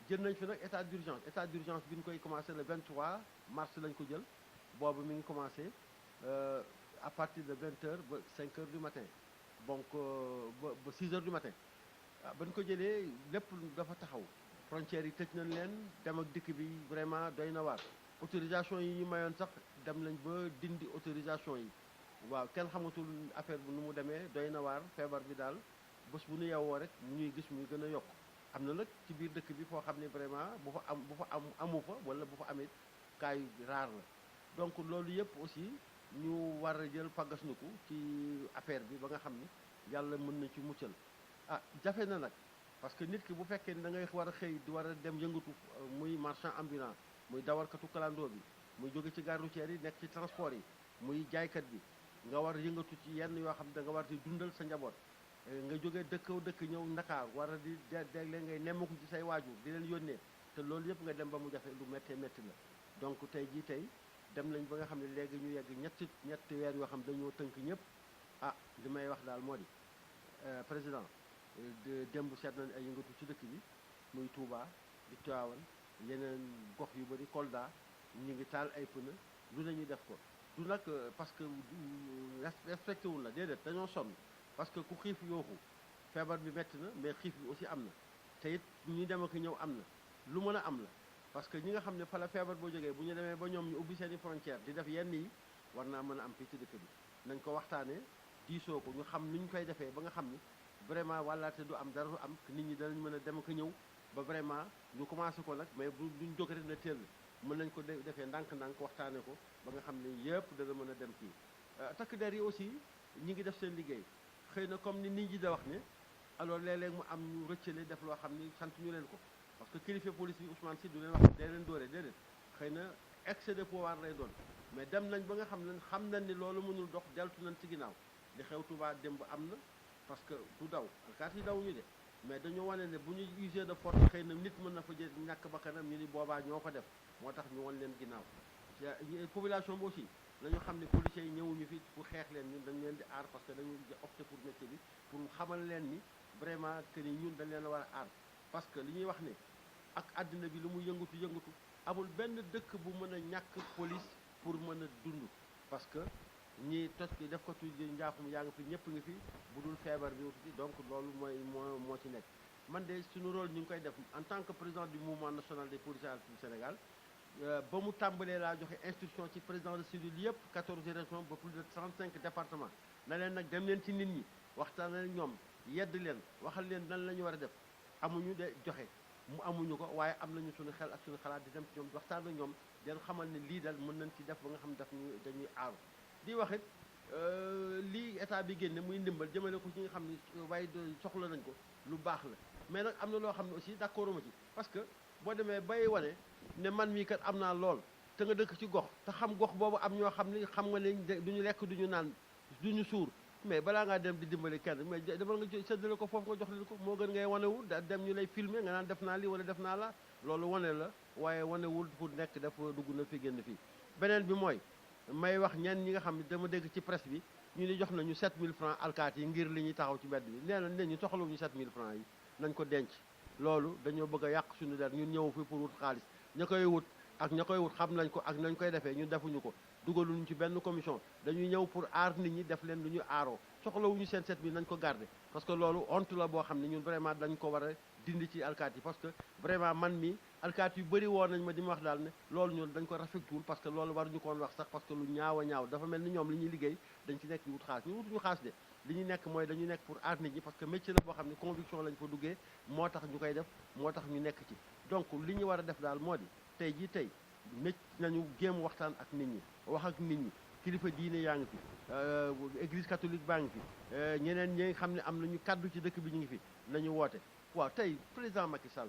jël nañ fi nag état d'urgence bi ñu koy commencé le 23 mars lañ ko jël boobu mi ngi commencé à partir de 20 heures ba 5 heures du matin donc ba 6 heures du matin ba ñu ko jëlee lépp dafa taxaw frontières yi tëj nañ leen dem ak dikk bi vraiment doy na waar autorisation yi ñu mayoon sax dem nañ ba dindi autorisation yi waaw kenn xamatul affaire bi nu mu demee doy na waar feebar bi daal bés bu nu yewwoo rek mu ñuy gis muy gën a yokk am na nag ci biir dëkk bi foo xam ne vraiment bu fa amu fa wala bu fa amee cas yu raar la donc loolu yëpp aussi ñu war a jël faggasnuku ci affaire bi ba nga xam ni yàlla mën na ci muccal jafe na nag parce que nit ki bu fekkee ni da ngay war a xëy di war a dem yëngatu muy marchand ambulant muy dawarkatu kalandoo bi muy jóge ci gare routière yi nekk ci transport yi muy jaaykat bi nga war yëngatu ci yenn yoo xam ne da nga war di dundal sa njaboot nga jógee dëkk ñëw Ndakaar war a di dégle ngay nemmaku ci say waajur di leen yónnee te loolu yëpp nga dem ba mu jafe lu méttee métti la donc tey dem nañ ba nga xam ne léegi ñu yegg ñetti weer yoo xam dañoo tënk ñëpp li may wax daal moo di président démb seet nañ ay yëngatu ci dëkk bi muy Touba di Tivaouane yeneen gox yu bëri Kolda ñu ngi taal ay pneu lu nañu def ko du nag parce que respecté wul la déedéet dañoo sonn parce que ku xiif yooxu feebar bi metti na mais xiif bi aussi am na te it ñu dem ak ñëw am na lu mën a am la parce que ñi nga xam ne fa la feebar boo jógee bu ñu demee ba ñoom ñu ubbi seeni frontière di def yenn yi war naa mën a am fii ci dëkk bi nañ ko waxtaanee diisoo ko ñu xam ni ñu koy defee ba nga xam ni vraiment wàllaate du am dara du am nit ñi danañ mën a dem ak ñëw ba vraiment ñu commencé ko nag mais duñ jóg rek na teel mën nañ ko defee ndànk-ndànk waxtaane ko ba nga xam ne yëpp dana mën a dem kii takk der yi aussi ñi ngi def seen liggéey xëy na comme ni nit ñi da wax ne alors léeg-léeg mu am ñu rëccale def loo xam ni sant ñu leen ko parce que kilifa police yi Ousmane Sy du leen wax dee leen dóore déedéet xëy na excès de pouvoir lay doon mais dem nañ ba nga xam nañ ni loolu mënul dox deltu nañ ci ginnaaw li xew Touba démb am na parce que du daw alkaat yi daw ñu de mais dañoo wane ne bu ñu usé de force xëy na nit mën na fa jël ñàkk bakkanam ñu ni boobaa ñoo ko def moo tax ñu wan leen ginnaaw population bi aussi nañu xam ne policiers yi ñëwuñu fi pour xeex leen ñun dañ leen di aar parce que dañu opté pour métier bi pour xamal leen ni vraiment que ni ñun dañ leen a war a aar parce que li ñuy wax ne ak àddina bi lu mu yëngatu amul benn dëkk bu mën a ñàkk police pour mën a dund parce que ñi toj ki def ko tuuti njaaxum yaa ngi fi ñëpp ngi fi bu dul feebar bi aussi donc loolu moo ci nekk man de suñu rôle ñu ngi koy def en tant que président du mouvement national des policiers du Sénégal ba mu tàmbalee laa joxe instruction ci président de cellule yëpp 14 régions ba plus de 35 départements na leen nag dem leen ci nit ñi waxtaan ak ñoom yedd leen waxal leen nan la ñu war a def amuñu de joxe mu amuñu ko waaye am nañu suñu xel ak suñu xalaat di dem ci ñoom waxtaan ak ñoom di leen xamal ne lii daal mën nañ ci def ba nga xam ne dañuy aaru di wax it lii état bi génne muy ndimbal jëmale ko ci nga xam ne waaye soxla nañ ko lu baax la mais nag am na loo xam ne aussi d'accord ma ci parce que boo demee bay wane ne man mii kat am naa lool te nga dëkk ci gox te xam gox boobu am ñoo xam ne xam nga ne duñu lekk duñu naan duñu suur mais balaa ngaa dem di dimbali kenn mais demal nga séddale ko foofu nga jox leen ko moo gën ngay wanewu da dem ñu lay filmer nga naan def naa lii wala def naa la loolu wane la waaye wanewul pour nekk dafa dugg na fi génn fii beneen bi mooy may wax ñenn ñi nga xam ne dama dégg ci presse bi ñu ni jox nañu 7000 francs alkaati yi ngir li ñuy taxaw ci mbedd bi nee na ne ñu soxlawuñu 7000 francs yi nañ ko denc loolu dañoo bëgg a yàq suñu der ñun ñëw fi pour wut xaalis ña koy wut ak ña koy wut xam nañ ko ak nañ koy defee ñun defuñu ko dugaluñu ci benn commission dañuy ñëw pour aar nit ñi def leen lu ñu aaroo soxlawuñu seen 7000 nañ ko garder parce que loolu honte la boo xam ne ñun vraiment dañ ko war a dindi ci alkaati yi parce que vraiment man mi alkaati yu bëri woon nañ ma di ma wax daal ne loolu ñun dañ ko rafetluwul parce que loolu war ñu ko woon wax sax parce que lu ñaaw a ñaaw dafa mel ni ñoom li ñuy liggéey dañ ci nekk di wut xaalis ñu wutuñu xaalis de li ñu nekk mooy dañu nekk pour aar nit ñi parce que métier la boo xam ne conviction lañ fa duggee moo tax ñu koy def moo tax ñu nekk ci donc li ñu war a def daal moo di tey mécc nañu géem waxtaan ak nit ñi wax ak nit ñi kilifa diine yaa ngi fi église catholique baa ngi fi ñeneen ñi nga xam ne am nañu kaddu ci dëkk bi ñu ngi fi nañu woote waaw tey président Macky Sall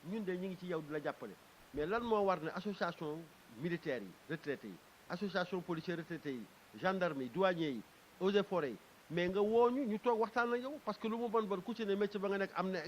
ñun de ñu ngi ci yow di la jàppale mais lan moo war ne association militaires yi retraités yi association policiers retraités yi gendarme yi douaniers yi eaux et forêts yi mais nga wooñu ñu toog waxtaan ak yow parce que lu mu bon ku ci ne métier ba nga nekk am na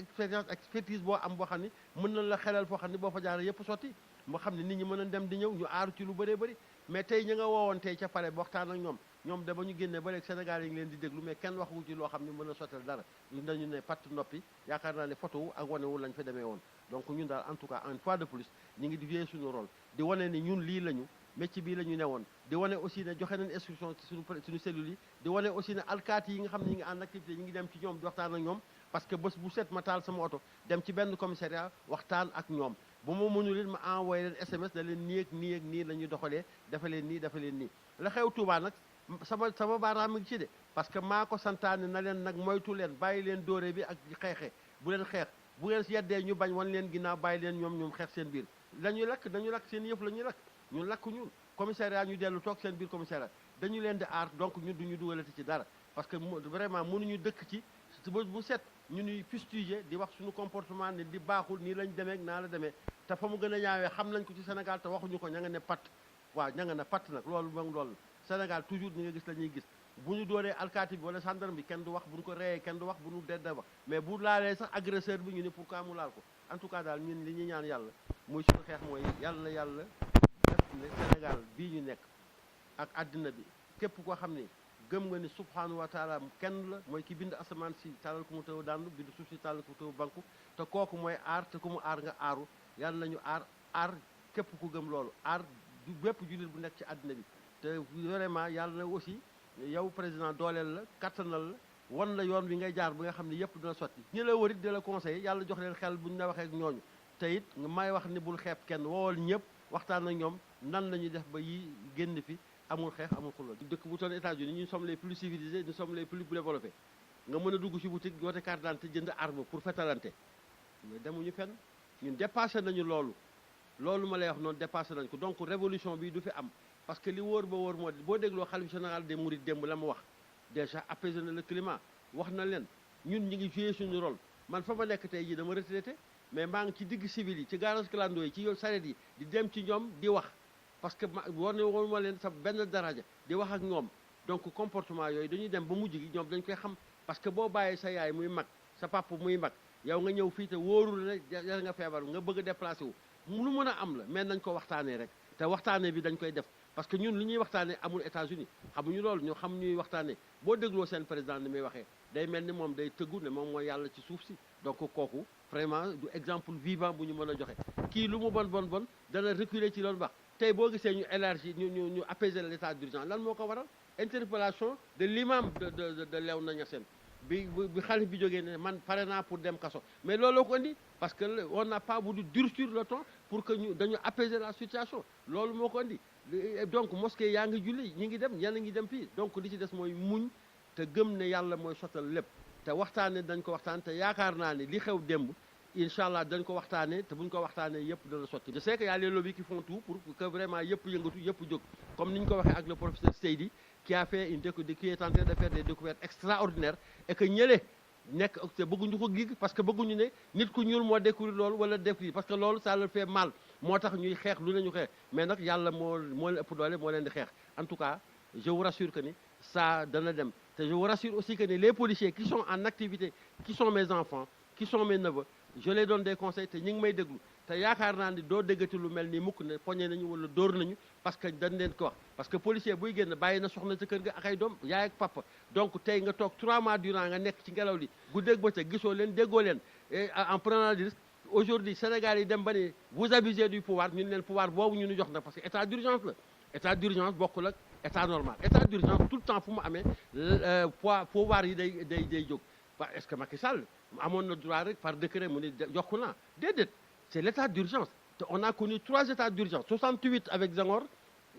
expertise boo am boo xam ne mën nañ la xelal foo xam ne boo fa jaaree yëpp sotti moo xam ne nit ñi mën a dem di ñëw ñu aaru ci lu bëree bëri mais tey ñi nga woowoon tey ca pare ba waxtaan ak ñoom ñoom de ba ñu génnee ba léegi Sénégal yi ngi leen di déglu mais kenn waxu ci loo xam ne mën a sottal dara dañu ne patt noppi yaakaar naa ne photo wu ak wane wu lañ fa demee woon donc ñun daal en tout cas une fois de plus ñu ngi di jouer suñu rôle di wane ni ñun lii lañu métier bii la ñu newoon di wane aussi ne joxe nañ instruction ci suñu cellules yi di wane aussi ne alkaati yi nga xam ne ñi ngi en activité ñi ngi dem ci ñoom di waxtaan ak ñoom parce que bés bu set ma taal sama oto dem ci benn commissariat waxtaan ak ñoom bu ma mënul it ma envoyé leen SMS da leen nii ak nii ak nii la ñuy doxalee dafa leen nii dafa leen nii la xew Touba nag sama baaraam mi ngi ci de parce que maa ko santaane na leen nag moytu leen bàyyi leen dóore bi ak xeexe bu leen xeex bu ngeen yeddee ñu bañ wan leen ginnaaw bàyyi leen ñoom xeex seen biir dañuy lakk seen yëf la ñuy lakk ñun lakk ñun commissariat ñu dellu toog seen biir commissariat dañu leen di aar donc ñun duñu dugalati ci dara parce que vraiment mënuñu dëkk ci bu set ñu ñuy fustiger di wax suñu comportement ne di baaxul nii lañ demee naa la demee te fa mu gën a ñaawee xam nañ ko ci Sénégal te waxuñu ko ña nga ne patt waaw ña nga ne patt nag loolu moom loolu Sénégal toujours ñi nga gis la ñuy gis bu ñu dooree alkaati bi wala gendarme bi kenn du wax bu ñu ko reyee kenn du wax bu ñu dedda wax mais bu laalee sax agresseur bi ñu ne pourquoi mu laal ko en tout cas daal ñun li ñuy ñaan yàlla muy suñu xeex mooy yàlla def ne Sénégal bii ñu nekk ak àddina bi képp koo xam ne gëm nga ni subhanahu wa taala kenn la mooy ki bind asamaan si tàllal ko mu taw daanu bind suuf si tàllal ko mu taw banku te kooku mooy aar te ku mu aar nga aaru yàlla nañu aar képp ku gëm loolu aar du bépp jullit bu nekk ci àddina bi te vraiment yàlla na aussi yow président dooleel la kattanal la wan la yoon bi ngay jaar bi nga xam ne yëpp dina sotti ñi la wërit di la conseil yàlla jox leen xel bu ñu la waxee ak ñooñu te it may wax ni bul xeeb kenn woowal ñëpp waxtaan ak ñoom nan la ñuy def ba yi génn fi amul xeex amul xuloo dëkk bu toll États-Unis ñu sommes les plus civilisés nous sommes les plus développés nga mën a dugg ci boutique woote carte d'identité jënd arme pour fetalante mais demuñu fenn ñun dépassé nañu loolu ma lay wax noonu dépassé nañ ko donc révolution bi du fi am parce que li wóor ba wóor moo boo dégloo xalif général des mourides démb la mu wax déjà apaisé na le climat wax na leen ñun ñi ngi joué suñu rôle man fa ma nekk tey jii dama retraité mais maa ngi ci digg civil yi ci garage clando yi ci saret yi di dem ci ñoom di wax parce que war ne woon ma leen sa benn daraja di wax ak ñoom donc comportement yooyu dañuy dem ba mujj gi ñoom dañ koy xam parce que boo bàyyee sa yaay muy mag sa papa muy mag yow nga ñëw fii te wóorul ne yar nga feebar nga bëgg a déplacé wu lu mën a am la mais nañ ko waxtaanee rek te waxtaanee bi dañ koy def parce que ñun li ñuy waxtaanee amul États-Unis xamuñu loolu ñu xam ñuy waxtaanee boo dégloo seen président ni muy waxee day mel ni moom day tëggu ne moom mooy yàlla ci suuf si donc kooku vraiment du exemple vivant bu ñu mën a joxe kii lu mu bon dana reculer ci loolu baax tey boo gisee ñu élargi ñu apaiser l'état d'urgence lan moo ko waral interpellation de l'imam de Léona Niassène bi xalif bi jógee ne man pare naa pour dem kaso mais looloo ko indi parce que on n'a pas voulu durcir le ton pour que dañu apaiser la situation loolu moo ko indi donc mosquée yaa ngi julli ñi ngi dem ñenn ngi dem fii donc li ci des mooy muñ te gëm ne yàlla mooy sottal lépp te waxtaane dañ ko waxtaan te yaakaar naa ne li xew démb incha allah dañ ko waxtaanee te buñ ko waxtaanee yëpp dana sotti je sais que y a les lobbies qui font tout pour que vraiment yëpp yëngatu yëpp jóg comme ni ñu ko waxee ak le professeur Seydi qui a fait qui est en train de faire des découvertes extraordinaires et que ñële nekk te bëgguñu ko gig parce que bëgguñu ne nit ku ñuul moo découvrir loolu wala découvrir parce que loolu ça leur fait mal moo tax ñuy xeex lu ne ñu xeex mais nag yàlla moo leen ëpp doole moo leen di xeex en tout cas je vous rassure que ni ça dana dem te je vous rassure aussi que ni les policiers qui sont en activité qui sont mes enfants qui sont mes neveux je les donne des conseils te ñi ngi may déglu te yaakaar naa ni doo déggati lu mel ni mukk ne poñe nañu wala dóor nañu parce que dañ leen ko wax parce que policier buy génn bàyyi na soxna sa kër ga ak ay doom yaay ak papa donc tey nga toog 3 mois durant nga nekk ci ngelaw li guddeeg bëccëg gisoo leen déggoo leen en prenant des risques aujourd'hui Sénégal yi dem ba ne vous abusez du pouvoir ñun leen pouvoir boobu ñu jox na parce que état d'urgence la état d'urgence bokkul ak état normal état d'urgence tout le temps fu mu amee pouvoir yi day jóg est-ce que Macky Sall amoon na droit rek par décret mu ne yokku naa déedéet c'est l'état d'urgence te on a connu 3 états d'urgence 68 avec Senghor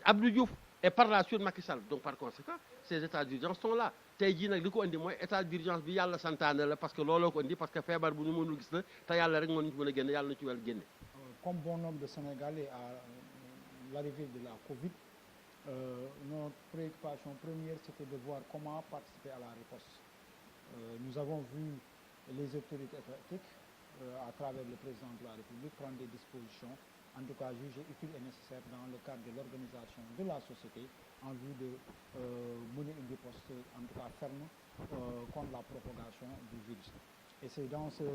Abdou Diouf et par la suite Macky Sall donc par conséquent ces états d'urgence sont là tey jii nag li ko indi mooy état d'urgence bi yàlla santaane la parce que looloo ko indi parce que feebar bu ñu mënul gis la te yàlla rek moo ñu ci mën a génne yàlla na ci wel génne. Comme bon nombre de Sénégalais à l'arrivée de la Covid, notre préoccupation première c'était de voir comment participer à la riposte. Nous avons vu les autorités étatiques à travers le président de la République prendre des dispositions, en tout cas jugées utiles et nécessaires dans le cadre de l'organisation de la société en vue de mener une riposte en tout cas ferme contre la propagation du virus. Et c'est dans ce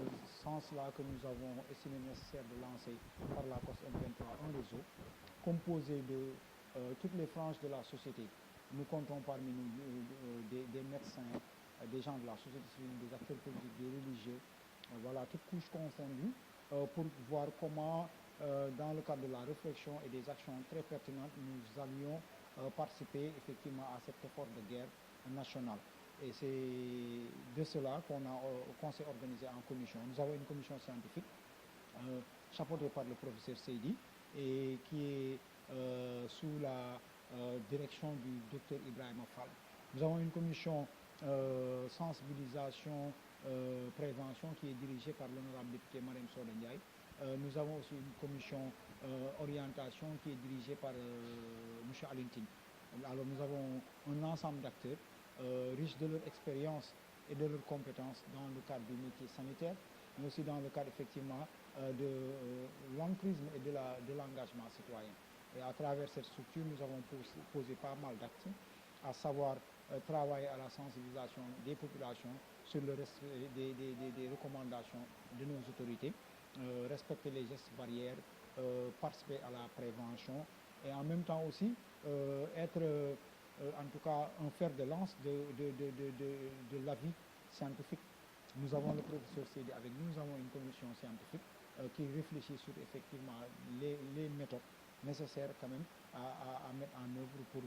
sens-là que nous avons estimé nécessaire de lancer par la COS M23 un réseau composé de toutes les franges de la société, Nous comptons parmi nous des médecins, des gens de la société civile, des acteurs politiques, des religieux, voilà, toutes couches confondues, pour voir comment, dans le cadre de la réflexion et des actions très pertinentes, nous allions participer effectivement à cet effort de guerre nationale. Et c'est de cela qu'on s'est organisé en commission. Nous avons une commission scientifique chapeautée par le professeur Seydi et qui est sous la direction du docteur Ibrahima Fall. Nous avons une commission sensibilisation, prévention qui est dirigée par l'honorable député Marième Soda Ndiaye. Nous avons aussi une commission orientation qui est dirigée par M. Alintine. Alors nous avons un ensemble d'acteurs riches de leur expérience et de leurs compétences dans le cadre du métier sanitaire, mais aussi dans le cadre effectivement de l'entrisme et de l'engagement citoyen. Et à travers cette structure, nous avons posé pas mal d'actes, à savoir travailler à la sensibilisation des populations sur le respect des recommandations de nos autorités, respecter les gestes barrières, participer à la prévention et en même temps aussi être en tout cas un fer de lance de l'avis scientifique. Nous avons le professeur Seydi avec nous, nous avons une commission scientifique qui réfléchit sur effectivement les méthodes nécessaires quand même à mettre en œuvre pour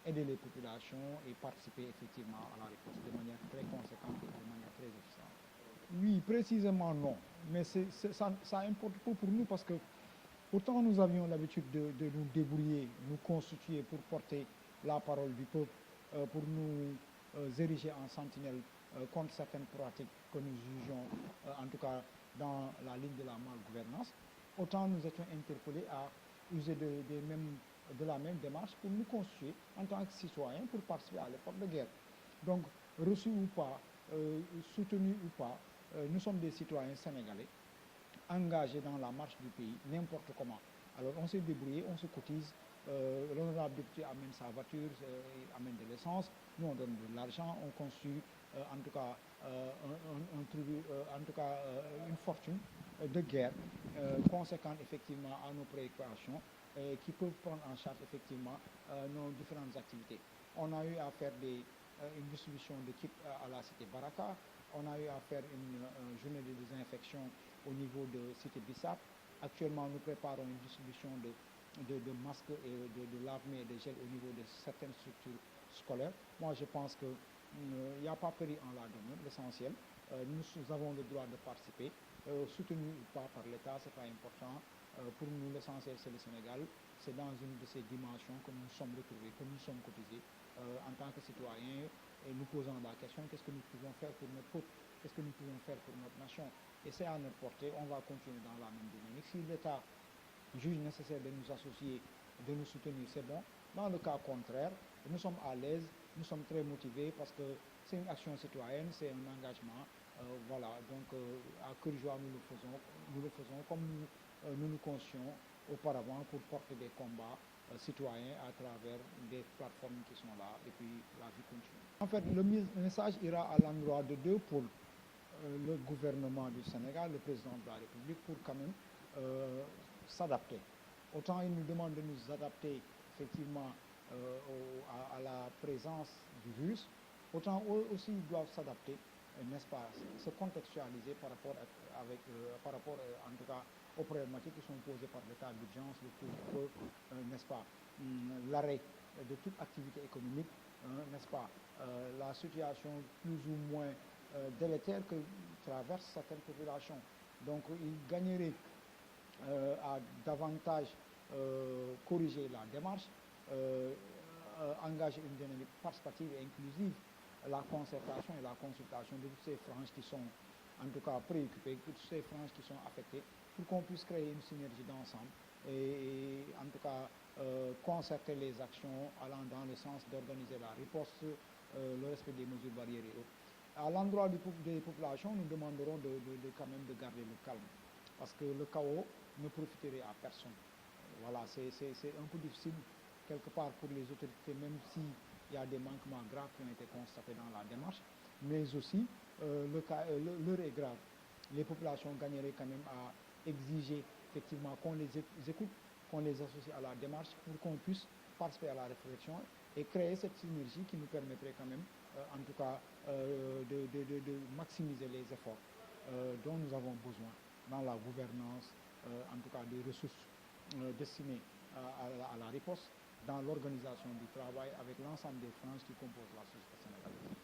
aider les populations et participer effectivement à la réponse de manière très conséquente et de manière très efficiente. Oui, précisément non, mais ça importe peu pour nous parce que pourtant nous avions l'habitude de nous débrouiller, nous constituer pour porter la parole du peuple, pour nous ériger en sentinelle contre certaines pratiques que nous jugeons, en tout cas dans la ligne de la malgouvernance. Autant nous étions interpellés à user de la même démarche pour nous constituer en tant que citoyens pour participer à l'effort de guerre. Donc, reçus ou pas, soutenus ou pas, nous sommes des citoyens sénégalais engagés dans la marche du pays, n'importe comment. Alors on s'est débrouillé, on se cotise, l'honorable député amène sa voiture, amène de l'essence, nous on donne de l'argent, on constitue en tout cas une fortune de guerre conséquente effectivement à nos préoccupations qui peuvent prendre en charge effectivement nos différentes activités. On a eu à faire une distribution de kits à la cité Baraka, on a eu à faire une journée de désinfection au niveau de cité Bissap. Actuellement, nous préparons une distribution de masques et de lave-mains et de gel au niveau de certaines structures scolaires. Moi, je pense qu'il n'y a pas péril en la demeure. L'essentiel, nous avons le droit de participer, soutenu ou pas par l'État, ce n'est pas important. Pour nous, l'essentiel, c'est le Sénégal. C'est dans une de ces dimensions que nous sommes retrouvés, que nous sommes cotisés en tant que citoyens et nous posons la question qu'est-ce que nous pouvons faire pour notre peuple, qu'est-ce que nous pouvons faire pour notre nation. Et c'est à notre portée, on va continuer dans la même dynamique. Si l'État juge nécessaire de nous associer, de nous soutenir, c'est bon. Dans le cas contraire, nous sommes à l'aise, nous sommes très motivés parce que c'est une action citoyenne, c'est un engagement. Voilà, donc à cœur joie, nous le faisons comme nous conscions auparavant pour porter des combats citoyens à travers des plateformes qui sont là et puis la vie continue. En fait, le message ira à l'endroit de deux pôles. Le gouvernement du Sénégal, le président de la République, pour quand même s'adapter. Autant il nous demande de nous adapter effectivement à la présence du virus, autant eux aussi ils doivent s'adapter, n'est-ce pas, se contextualiser par rapport en tout cas aux problématiques qui sont posées par l'état d'urgence, le couvre-feu, n'est-ce pas, l'arrêt de toute activité économique, n'est-ce pas, la situation plus ou moins délétère que traversent certaines populations. Donc ils gagneraient à davantage corriger la démarche, engager une dynamique participative et inclusive, la concertation et la consultation de toutes ces franges qui sont en tout cas préoccupées, toutes ces franges qui sont affectées, pour qu'on puisse créer une synergie d'ensemble et en tout cas concerter les actions allant dans le sens d'organiser la riposte, le respect des mesures barrières et autres. À l'endroit des populations, nous demanderons quand même de garder le calme, parce que le chaos ne profiterait à personne. Voilà, c'est un peu difficile quelque part pour les autorités, même s'il y a des manquements graves qui ont été constatés dans la démarche, mais aussi l'heure est grave. Les populations gagneraient quand même à exiger effectivement qu'on les écoute, qu'on les associe à la démarche pour qu'on puisse participer à la réflexion et créer cette synergie qui nous permettrait quand même, en tout cas, de maximiser les efforts dont nous avons besoin dans la gouvernance, en tout cas des ressources destinées à la riposte, dans l'organisation du travail avec l'ensemble des franges qui composent la société sénégalaise.